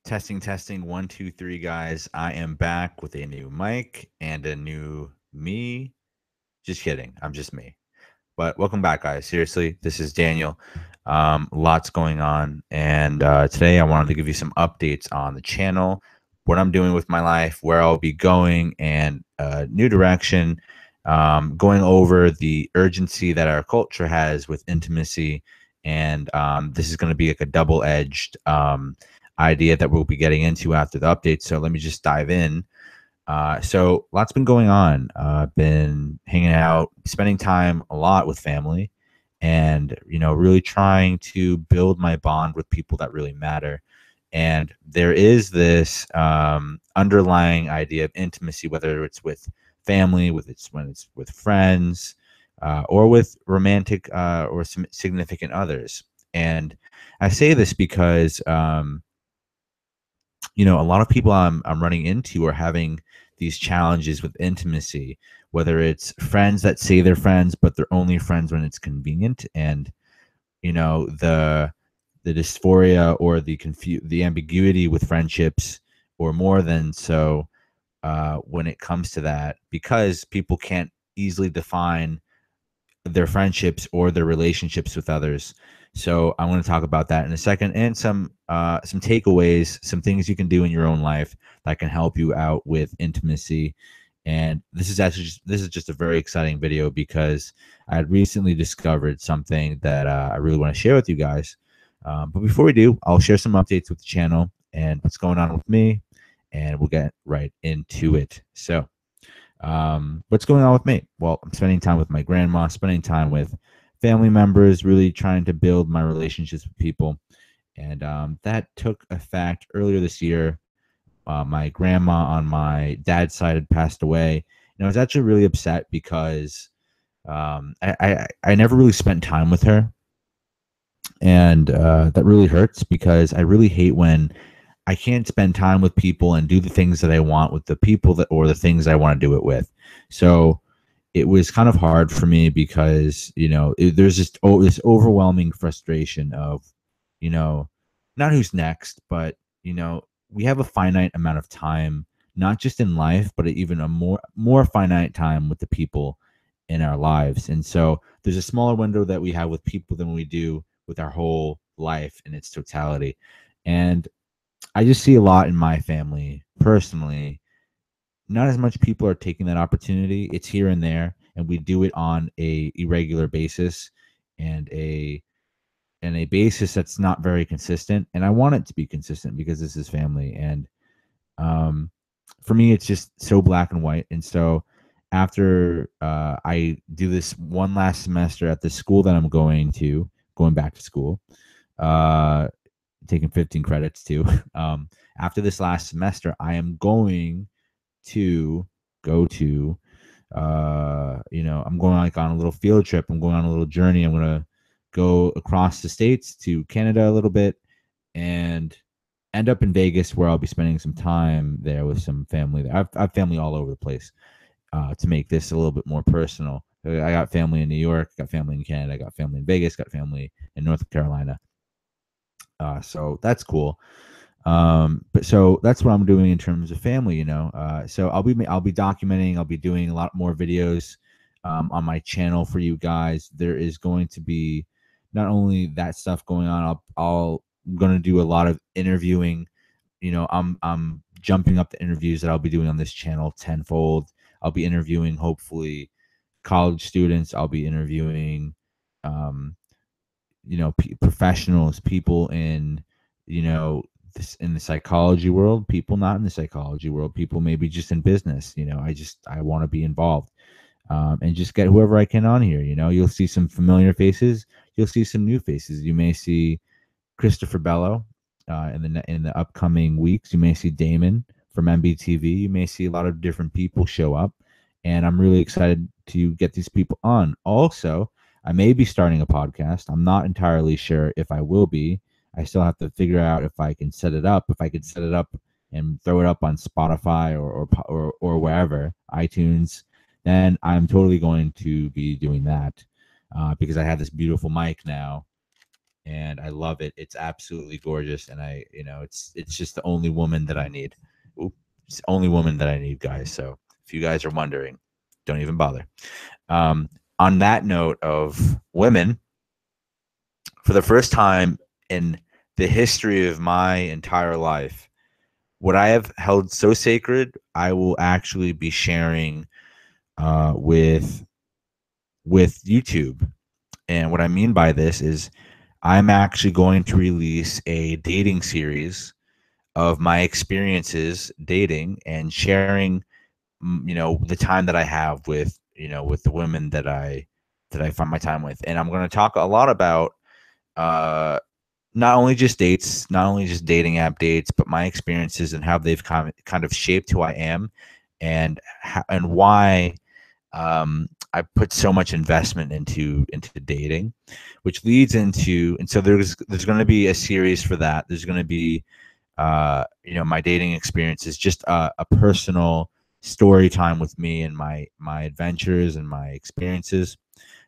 Testing, testing. One, two, three, guys. I am back with a new mic and a new me. Just kidding. I'm just me. But welcome back, guys. Seriously, this is Daniel. Lots going on. And today I wanted to give you some updates on the channel, what I'm doing with my life, where I'll be going, and new direction. Going over the urgency that our culture has with intimacy. And this is going to be like a double-edged idea that we'll be getting into after the update. So let me just dive in. So lots been going on. Been hanging out, spending time a lot with family, and really trying to build my bond with people that really matter. And there is this underlying idea of intimacy, whether it's with family, when it's with friends, or with romantic or some significant others. And I say this because a lot of people I'm running into are having these challenges with intimacy, whether it's friends that say they're friends, but they're only friends when it's convenient. And, the dysphoria or the ambiguity with friendships, or more than so, when it comes to that, because people can't easily define their friendships or their relationships with others. So I want to talk about that in a second, and some takeaways, some things you can do in your own life that can help you out with intimacy. And this is just a very exciting video because I had recently discovered something that I really want to share with you guys. But before we do, I'll share some updates with the channel and what's going on with me, and we'll get right into it. So what's going on with me? Well, I'm spending time with my grandma, spending time with family members, really trying to build my relationships with people. And that took effect earlier this year. My grandma on my dad's side had passed away. And I was actually really upset because I never really spent time with her. And that really hurts because I really hate when I can't spend time with people and do the things that I want with the people or the things I want to do it with. So it was kind of hard for me because, there's just this overwhelming frustration of, not who's next, but, we have a finite amount of time, not just in life, but even a more finite time with the people in our lives. And so there's a smaller window that we have with people than we do with our whole life in its totality. And I just see a lot in my family personally. Not as much people are taking that opportunity. It's here and there, and we do it on a irregular basis and a basis that's not very consistent. And I want it to be consistent because this is family. And for me, it's just so black and white. And so after I do this one last semester at the school that I'm going back to school, taking 15 credits too. After this last semester, I am going to go to, I'm going like on a little field trip. I'm going on a little journey. I'm going to go across the states to Canada a little bit and end up in Vegas, where I'll be spending some time there with some family there. I've family all over the place, to make this a little bit more personal. I got family in New York, got family in Canada, I got family in Vegas, got family in North Carolina. So that's cool. But so that's what I'm doing in terms of family, so I'll be documenting, I'll be doing a lot more videos on my channel for you guys. There is going to be not only that stuff going on, I'm going to do a lot of interviewing. I'm jumping up the interviews that I'll be doing on this channel tenfold. I'll be interviewing, hopefully, college students. I'll be interviewing professionals, people in in the psychology world, people not in the psychology world, people maybe just in business. I want to be involved, and just get whoever I can on here. You'll see some familiar faces, you'll see some new faces. You may see Christopher Bello in the upcoming weeks. You may see Damon from MBTV. You may see a lot of different people show up, and I'm really excited to get these people on. Also, I may be starting a podcast. I'm not entirely sure if I will be. I still have to figure out if I can set it up. If I could set it up and throw it up on Spotify or wherever, iTunes, then I'm totally going to be doing that, because I have this beautiful mic now, and I love it. It's absolutely gorgeous, and it's just the only woman that I need. It's the only woman that I need, guys. So if you guys are wondering, don't even bother. Um, on that note of women, for the first time in the history of my entire life, what I have held so sacred, I will actually be sharing with YouTube. And what I mean by this is I'm actually going to release a dating series of my experiences dating and sharing, the time that I have with, with the women that I find my time with. And I'm going to talk a lot about uh, not only just dates, not only just dating app dates, but my experiences and how they've kind of shaped who I am, and why I put so much investment into dating, which leads into, and so there's going to be a series for that. There's going to be my dating experiences, just a personal story time with me and my adventures and my experiences.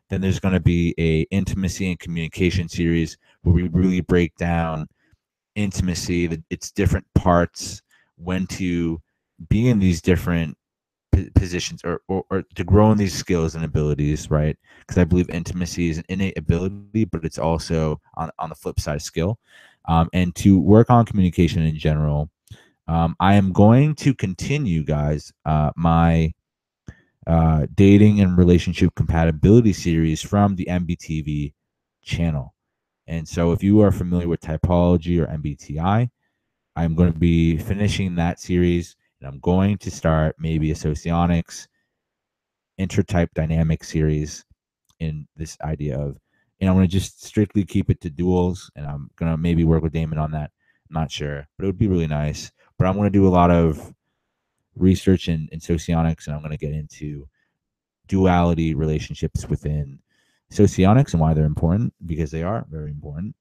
Then there's going to be a intimacy and communication series where we really break down intimacy, its different parts, when to be in these different positions, or to grow in these skills and abilities, right? Because I believe intimacy is an innate ability, but it's also on the flip side skill. And to work on communication in general, I am going to continue, guys, my dating and relationship compatibility series from the MBTV channel. And so if you are familiar with typology or MBTI, I'm going to be finishing that series, and I'm going to start maybe a socionics intertype dynamic series in this idea of, I'm going to just strictly keep it to duals, and I'm going to maybe work with Damon on that. I'm not sure, but it would be really nice. But I'm going to do a lot of research in socionics, and I'm going to get into duality relationships within socionics and why they're important, because they are very important.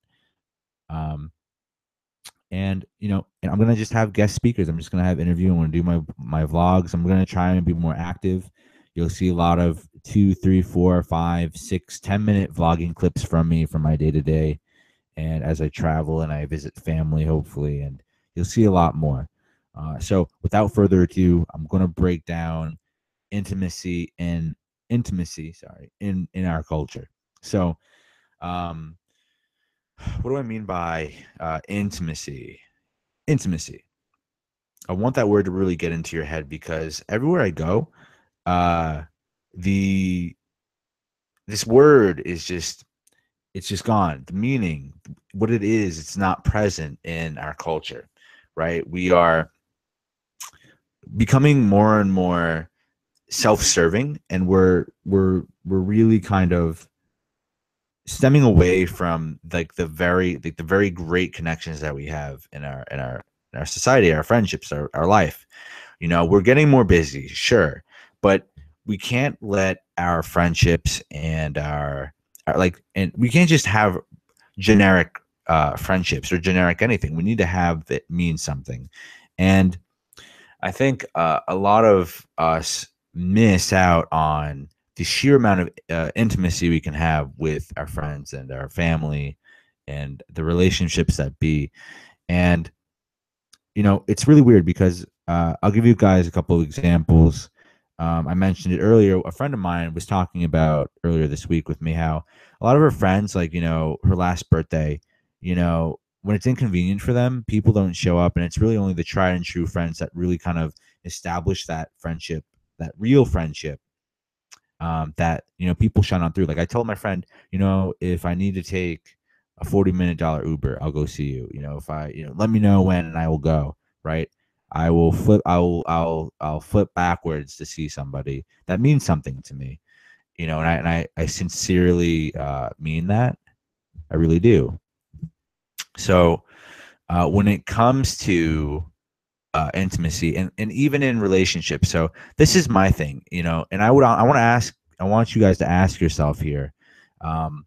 And I'm gonna just have guest speakers. I'm just gonna have interview. I'm gonna do my vlogs. I'm gonna try and be more active. You'll see a lot of 2, 3, 4, 5, 6, 10-minute vlogging clips from me from my day to day, and as I travel and I visit family, hopefully, and you'll see a lot more. So without further ado, I'm gonna break down intimacy, sorry, in our culture. So, um, what do I mean by intimacy? Intimacy. I want that word to really get into your head, because everywhere I go, uh, the this word is just, it's just gone. The meaning, what it is, it's not present in our culture, right? We are becoming more and more self-serving, and we're really kind of stemming away from the very great connections that we have in our society, our friendships, our life. We're getting more busy, sure, but we can't let our friendships and and we can't just have generic friendships or generic anything. We need to have that mean something. And I think a lot of us miss out on the sheer amount of intimacy we can have with our friends and our family and the relationships that be. And it's really weird, because I'll give you guys a couple of examples. I mentioned it earlier. A friend of mine was talking about earlier this week with me how a lot of her friends, like, her last birthday, when it's inconvenient for them, people don't show up. And it's really only the tried and true friends that really kind of establish that friendship, that real friendship, that, people shine on through. Like I told my friend, if I need to take a $40 minute Uber, I'll go see you. If I, let me know when and I will go. Right. I'll flip backwards to see somebody that means something to me. And I sincerely mean that. I really do. So when it comes to intimacy and even in relationships, so this is my thing, and I want you guys to ask yourself here, um,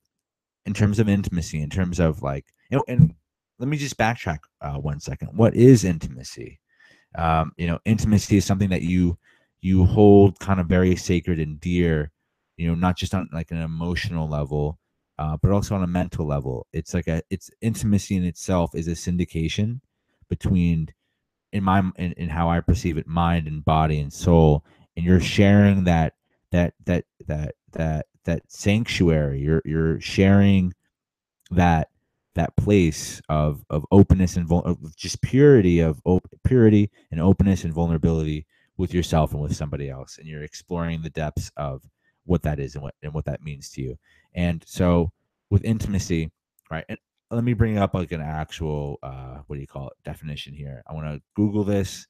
in terms of intimacy, in terms of like, and let me just backtrack 1 second. What is intimacy? Intimacy is something that you hold kind of very sacred and dear, not just on like an emotional level, but also on a mental level. It's intimacy in itself is a syndication between in how I perceive it, mind and body and soul, and you're sharing that sanctuary. You're sharing that place of openness and of just purity and openness and vulnerability with yourself and with somebody else, and you're exploring the depths of what that is and what that means to you. And so with intimacy, right? And let me bring up like an actual what do you call it, definition here. I want to Google this,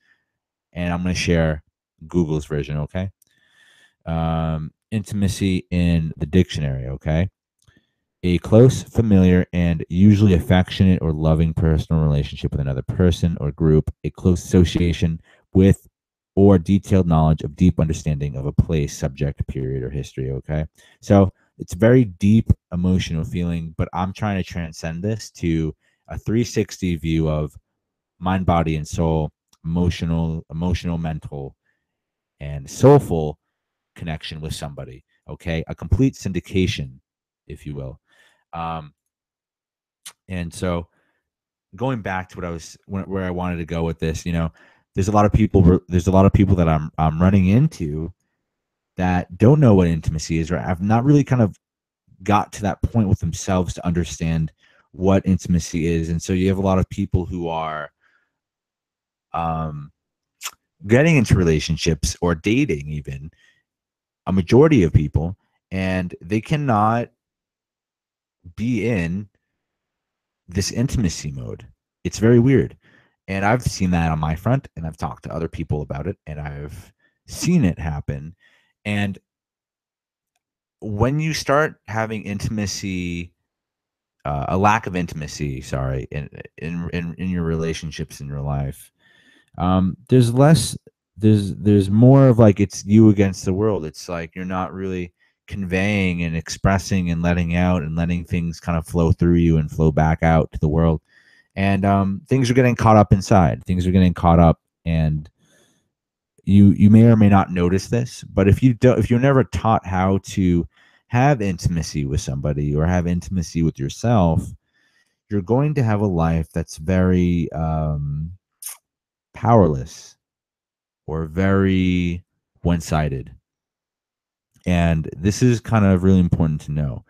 and I'm going to share Google's version. Okay. Intimacy in the dictionary. Okay. A close, familiar, and usually affectionate or loving personal relationship with another person or group, a close association with or detailed knowledge of deep understanding of a place, subject, period, or history. Okay. So it's very deep emotional feeling, but I'm trying to transcend this to a 360 view of mind, body, and soul, emotional, mental, and soulful connection with somebody. Okay. A complete syndication, if you will. Um, and so going back to what where I wanted to go with this, there's a lot of people that I'm running into that don't know what intimacy is, or have not really kind of got to that point with themselves to understand what intimacy is. And so you have a lot of people who are um, getting into relationships or dating, even a majority of people, and they cannot be in this intimacy mode. It's very weird. And I've seen that on my front, and I've talked to other people about it, and I've seen it happen. And when you start having intimacy, a lack of intimacy, sorry, in your relationships in your life, there's less, there's more of like it's you against the world. It's like you're not really conveying and expressing and letting out and letting things kind of flow through you and flow back out to the world. And things are getting caught up inside. Things are getting caught up, and you may or may not notice this. But if you're never taught how to have intimacy with somebody or have intimacy with yourself, you're going to have a life that's very powerless or very one-sided. And this is kind of really important to know.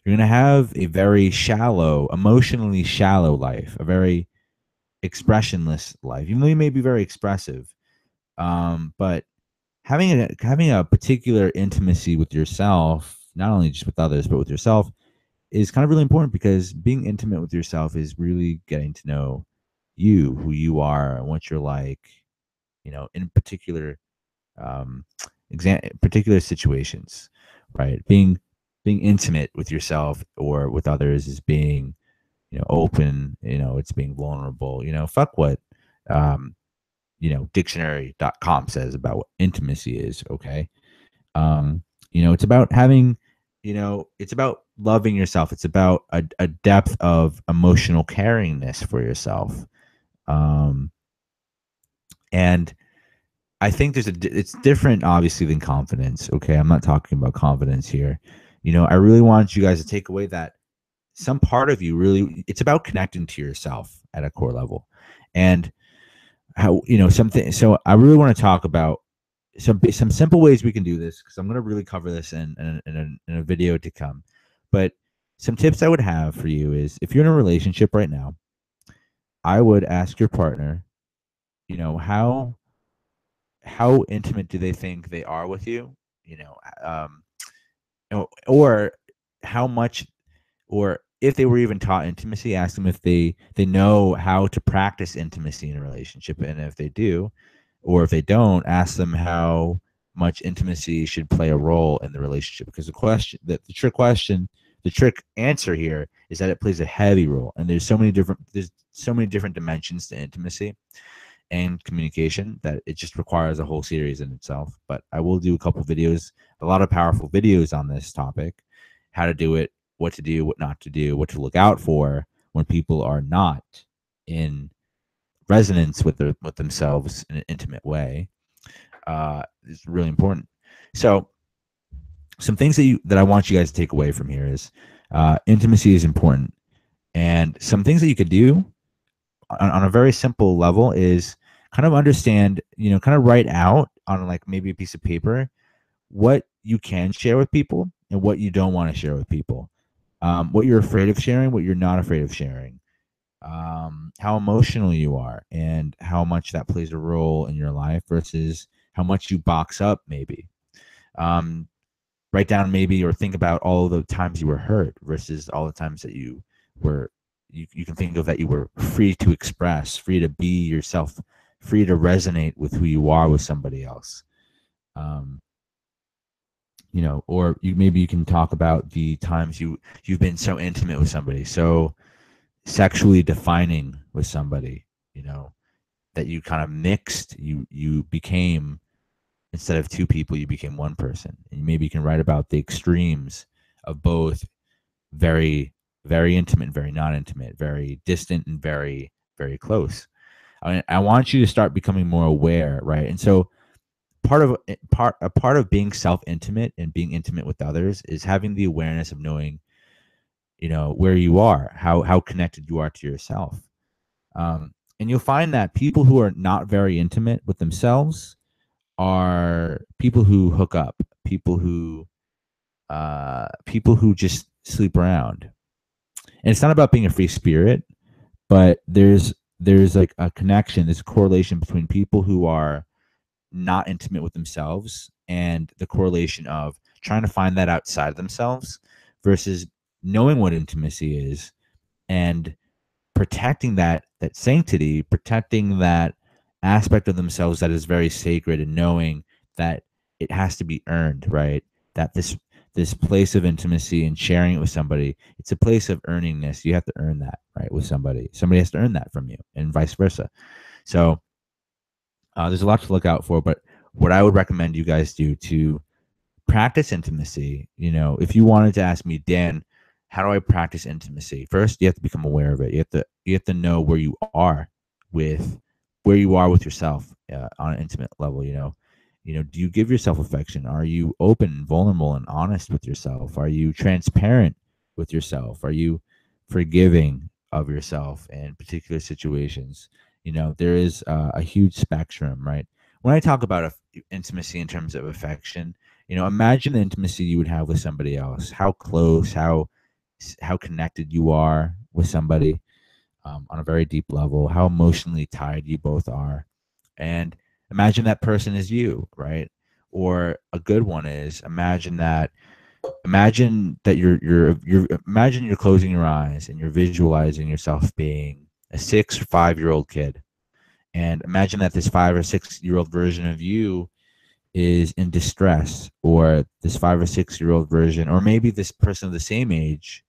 You're going to have a very shallow, emotionally shallow life, a very expressionless life, even though you may be very expressive. But having a particular intimacy with yourself, not only just with others, but with yourself, is kind of really important, because being intimate with yourself is really getting to know you, who you are, and what you're like, in particular situations, right? Being intimate with yourself or with others is being, open, it's being vulnerable, fuck what, um, dictionary.com says about what intimacy is. Okay. It's about having, it's about loving yourself. It's about a depth of emotional caringness for yourself. And I think it's different, obviously, than confidence. Okay. I'm not talking about confidence here. I really want you guys to take away that some part of you really, it's about connecting to yourself at a core level. And how, something. So I really want to talk about some simple ways we can do this, because I'm going to really cover this in a video to come. But some tips I would have for you is, if you're in a relationship right now, I would ask your partner, how intimate do they think they are with you, um, or how much, or if they were even taught intimacy, ask them if they know how to practice intimacy in a relationship, and if they do, or if they don't, ask them how much intimacy should play a role in the relationship. Because the trick answer here is that it plays a heavy role, and there's so many different dimensions to intimacy and communication that it just requires a whole series in itself. But I will do a couple videos, a lot of powerful videos on this topic, how to do it, what to do, what not to do, what to look out for when people are not in resonance with themselves in an intimate way. Is really important. So some things that I want you guys to take away from here is, Intimacy is important. And some things that you could do on a very simple level is kind of understand, kind of write out on like maybe a piece of paper what you can share with people and what you don't want to share with people. What you're afraid of sharing, what you're not afraid of sharing, how emotional you are, and how much that plays a role in your life versus how much you box up, maybe. Um, Write down maybe or think about all the times you were hurt versus all the times that you can think of that you were free to express, free to be yourself, free to resonate with who you are with somebody else. Um, or maybe you can talk about the times you've been so intimate with somebody, so sexually defining with somebody, that you kind of mixed, you became, instead of two people, you became one person. And maybe you can write about the extremes of both, very, very intimate and very not intimate, very distant and very, very close. I want you to start becoming more aware, right? And so a part of being self-intimate and being intimate with others is having the awareness of knowing, where you are, how connected you are to yourself. And you'll find that people who are not very intimate with themselves are people who hook up, people who just sleep around. And it's not about being a free spirit, but there's like a connection, there's a correlation between people who are not intimate with themselves and the correlation of trying to find that outside of themselves versus knowing what intimacy is and protecting that sanctity, protecting that aspect of themselves that is very sacred, and knowing that it has to be earned, right? That this place of intimacy and sharing it with somebody, it's a place of earningness. You have to earn that, right, with somebody. Somebody has to earn that from you, and vice versa. So there's a lot to look out for. But what I would recommend you guys do to practice intimacy, if you wanted to ask me, Dan, how do I practice intimacy? First, you have to become aware of it. You have to know where you are with yourself on an intimate level. Do you give yourself affection? Are you open, vulnerable, and honest with yourself? Are you transparent with yourself? Are you forgiving of yourself in particular situations? There is a huge spectrum, right? When I talk about intimacy in terms of affection, imagine the intimacy you would have with somebody else, how close, how connected you are with somebody, on a very deep level, how emotionally tied you both are. And imagine that person is you, right? Or a good one is imagine that you're imagine you're closing your eyes and you're visualizing yourself being a 6 or 5-year-old kid. And imagine that this 5 or 6-year-old version of you is in distress, or this 5 or 6-year-old version, or maybe this person of the same age.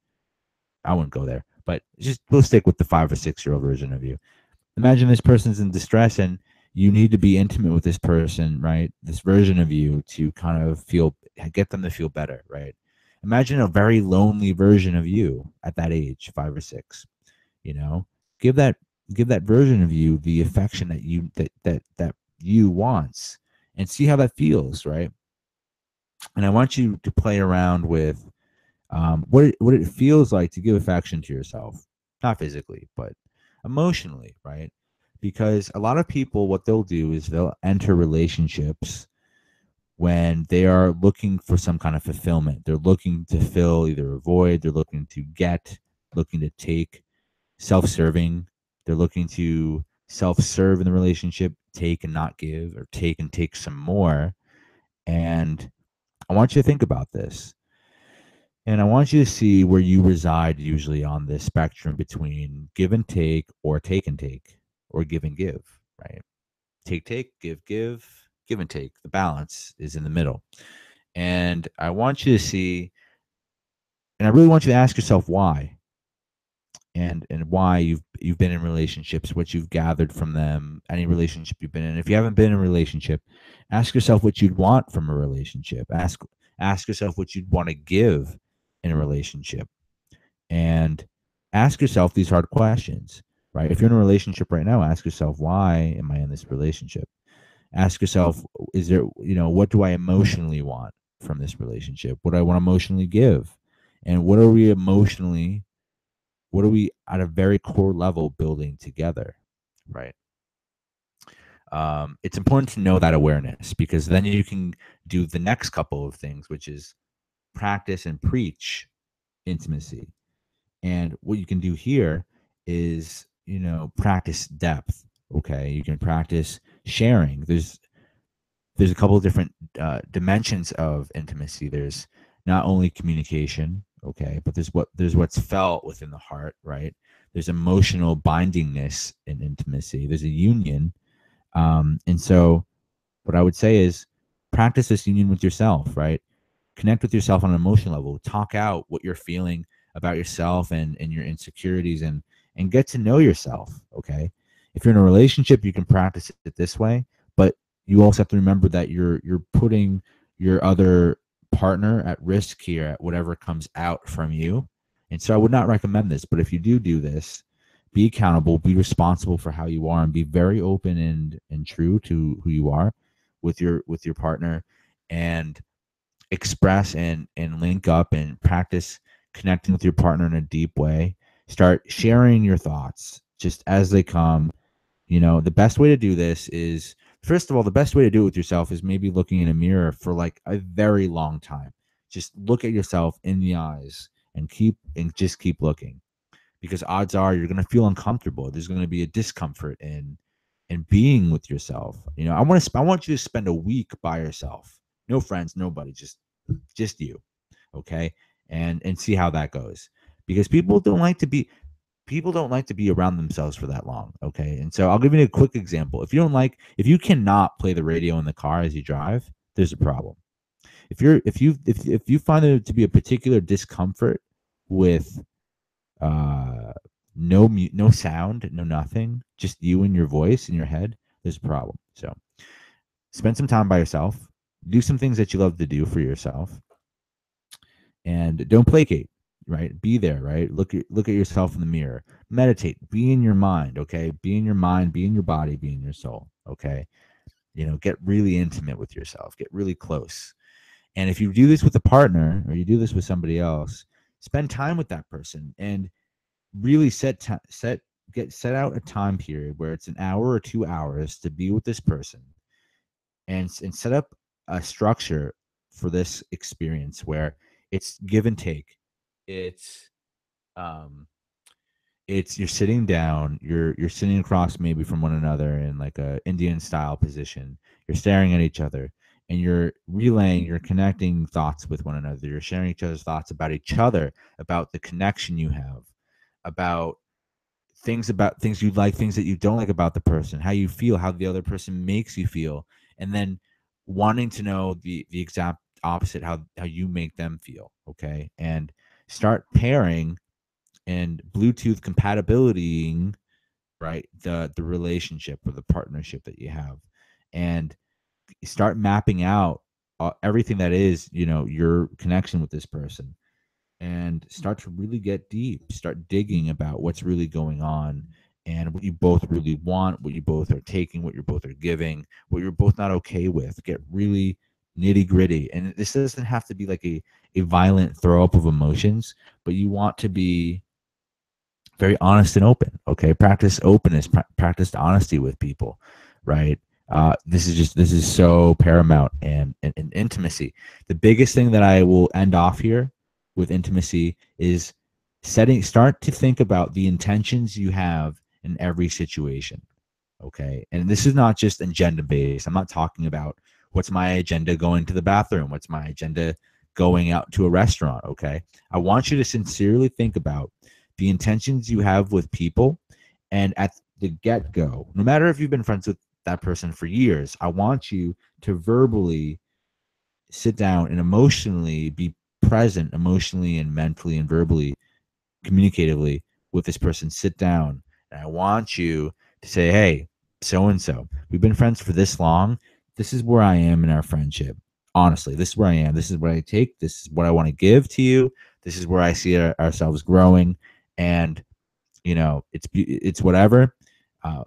I wouldn't go there, but just we'll stick with the 5 or 6-year-old version of you. Imagine this person's in distress and you need to be intimate with this person, right? This version of you to kind of get them to feel better, right? Imagine a very lonely version of you at that age, 5 or 6. You know, give that give that version of you the affection that you wants, and see how that feels, right? And I want you to play around with what it feels like to give affection to yourself, not physically, but emotionally, right? Because a lot of people, what they'll do is they'll enter relationships when they are looking for some kind of fulfillment. They're looking to fill either a void, they're looking to get, looking to take, self-serving. They're looking to self-serve in the relationship, take and not give, or take and take some more. And I want you to think about this. And I want you to see where you reside usually on this spectrum between give and take, or take and take, or give and give, right? Take, give and take. The balance is in the middle. And I want you to see, and I really want you to ask yourself why, and why you've been in relationships, what you've gathered from them, any relationship you've been in. If you haven't been in a relationship, ask yourself what you'd want from a relationship. Ask yourself what you'd want to give in a relationship, and ask yourself these hard questions, right? If you're in a relationship right now, ask yourself, why am I in this relationship? Ask yourself, what do I emotionally want from this relationship? What do I want to emotionally give? And what are we emotionally, what are we at a very core level building together, right? It's important to know that awareness, because then you can do the next couple of things, which is practice and preach intimacy. And what you can do here is, practice depth. Okay, you can practice sharing. There's a couple of different dimensions of intimacy. There's not only communication, okay, but there's what's felt within the heart, right? There's emotional bindingness in intimacy. There's a union, and so what I would say is practice this union with yourself, right? Connect with yourself on an emotional level. Talk out what you're feeling about yourself and your insecurities, and get to know yourself. Okay. If you're in a relationship, you can practice it this way, but you also have to remember that you're putting your other partner at risk here at whatever comes out from you. And so I would not recommend this, but if you do this, be accountable, be responsible for how you are, and be very open and true to who you are with your partner, and express and link up and practice connecting with your partner in a deep way. Start sharing your thoughts just as they come. The best way to do this is, first of all, the best way to do it with yourself is maybe looking in a mirror for like a very long time. Just look at yourself in the eyes and just keep looking, because odds are you're going to feel uncomfortable. There's going to be a discomfort in being with yourself. I want you to spend a week by yourself. No friends, nobody, just you, okay? And see how that goes. Because people don't like to be around themselves for that long, okay? And so I'll give you a quick example. If you cannot play the radio in the car as you drive, there's a problem. If you find there to be a particular discomfort with no sound, no nothing, just you and your voice in your head, there's a problem. So spend some time by yourself, do some things that you love to do for yourself, and don't placate, right? Be there, right? Look at yourself in the mirror. Meditate. Be in your mind, okay? Be in your mind, be in your body, be in your soul, okay? Get really intimate with yourself, get really close. And if you do this with a partner or you do this with somebody else, spend time with that person and really set out a time period where it's an hour or 2 hours to be with this person, and set up a structure for this experience where it's give and take. It's um it's you're sitting down, you're sitting across maybe from one another in like a Indian style position. You're staring at each other, and you're connecting thoughts with one another. You're sharing each other's thoughts about each other, about the connection you have, about things you like, things that you don't like about the person, how you feel, how the other person makes you feel, and then wanting to know the exact opposite, how you make them feel, okay? And start pairing and Bluetooth compatibility, right? The relationship or the partnership that you have, and start mapping out everything that is, your connection with this person, and start to really get deep, start digging about what's really going on, and what you both really want, what you both are taking, what you both are giving, what you're both not okay with. Get really nitty gritty. And this doesn't have to be like a violent throw up of emotions, but you want to be very honest and open. Okay. Practice openness, practice honesty with people, right? This is so paramount, and intimacy. The biggest thing that I will end off here with intimacy is start to think about the intentions you have in every situation. Okay. And this is not just agenda based. I'm not talking about what's my agenda going to the bathroom, what's my agenda going out to a restaurant. Okay. I want you to sincerely think about the intentions you have with people, and at the get go, no matter if you've been friends with that person for years, I want you to verbally sit down and emotionally be present, emotionally and mentally and verbally, communicatively, with this person. Sit down, and I want you to say, hey, so and so, we've been friends for this long. This is where I am in our friendship. Honestly, this is where I am. This is what I take. This is what I want to give to you. This is where I see ourselves growing. And it's whatever,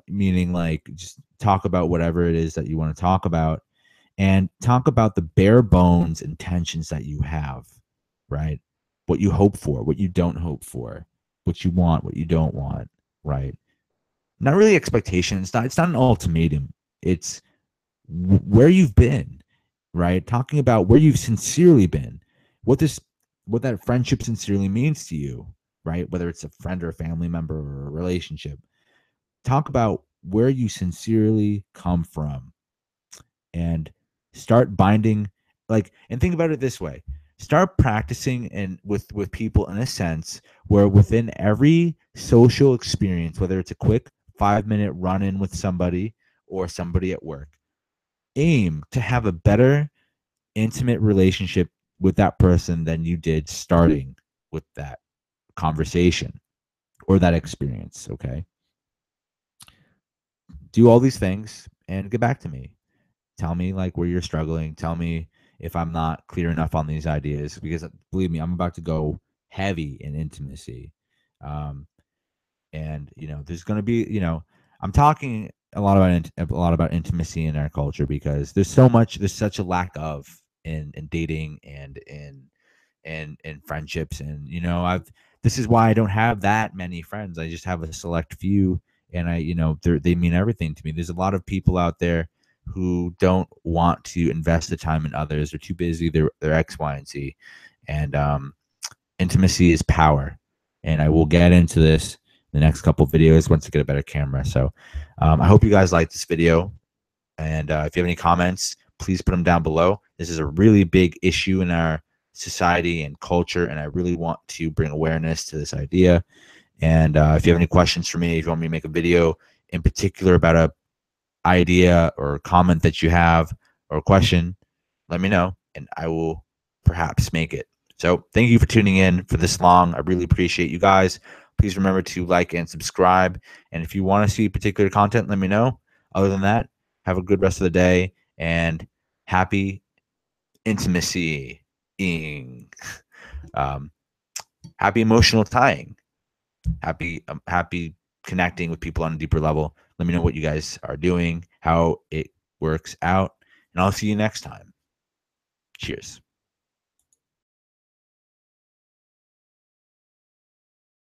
meaning like just talk about whatever it is that you want to talk about, and talk about the bare bones intentions that you have, right? what you hope for, what you don't hope for, what you want, what you don't want, right? Not really expectations. It's not an ultimatum. It's where you've been, right? Talking about where you've sincerely been, what this, what that friendship sincerely means to you, right? Whether it's a friend or a family member or a relationship. Talk about where you sincerely come from and start binding, like, and think about it this way. Start practicing and with people in a sense where within every social experience, whether it's a quick 5-minute run in with somebody or somebody at work, aim to have a better intimate relationship with that person than you did starting with that conversation or that experience. Okay. Do all these things and get back to me. Tell me like where you're struggling. Tell me if I'm not clear enough on these ideas, because believe me, I'm about to go heavy in intimacy. Um, and there's going to be, I'm talking a lot about intimacy in our culture because there's such a lack of in dating and in friendships. And I've this is why I don't have that many friends. I just have a select few, and they mean everything to me. There's a lot of people out there who don't want to invest the time in others. They're too busy. They're X, Y, and Z. And intimacy is power. And I will get into this in the next couple of videos once I get a better camera. So I hope you guys like this video. And if you have any comments, please put them down below. This is a really big issue in our society and culture, and I really want to bring awareness to this idea. And if you have any questions for me, if you want me to make a video in particular about a idea or comment that you have or a question, let me know, and I will perhaps make it. So thank you for tuning in for this long. I really appreciate you guys. Please remember to like and subscribe. And if you want to see particular content, let me know. Other than that, have a good rest of the day and happy intimacy. Um, happy emotional tying. Happy connecting with people on a deeper level. Let me know what you guys are doing, how it works out, and I'll see you next time. Cheers.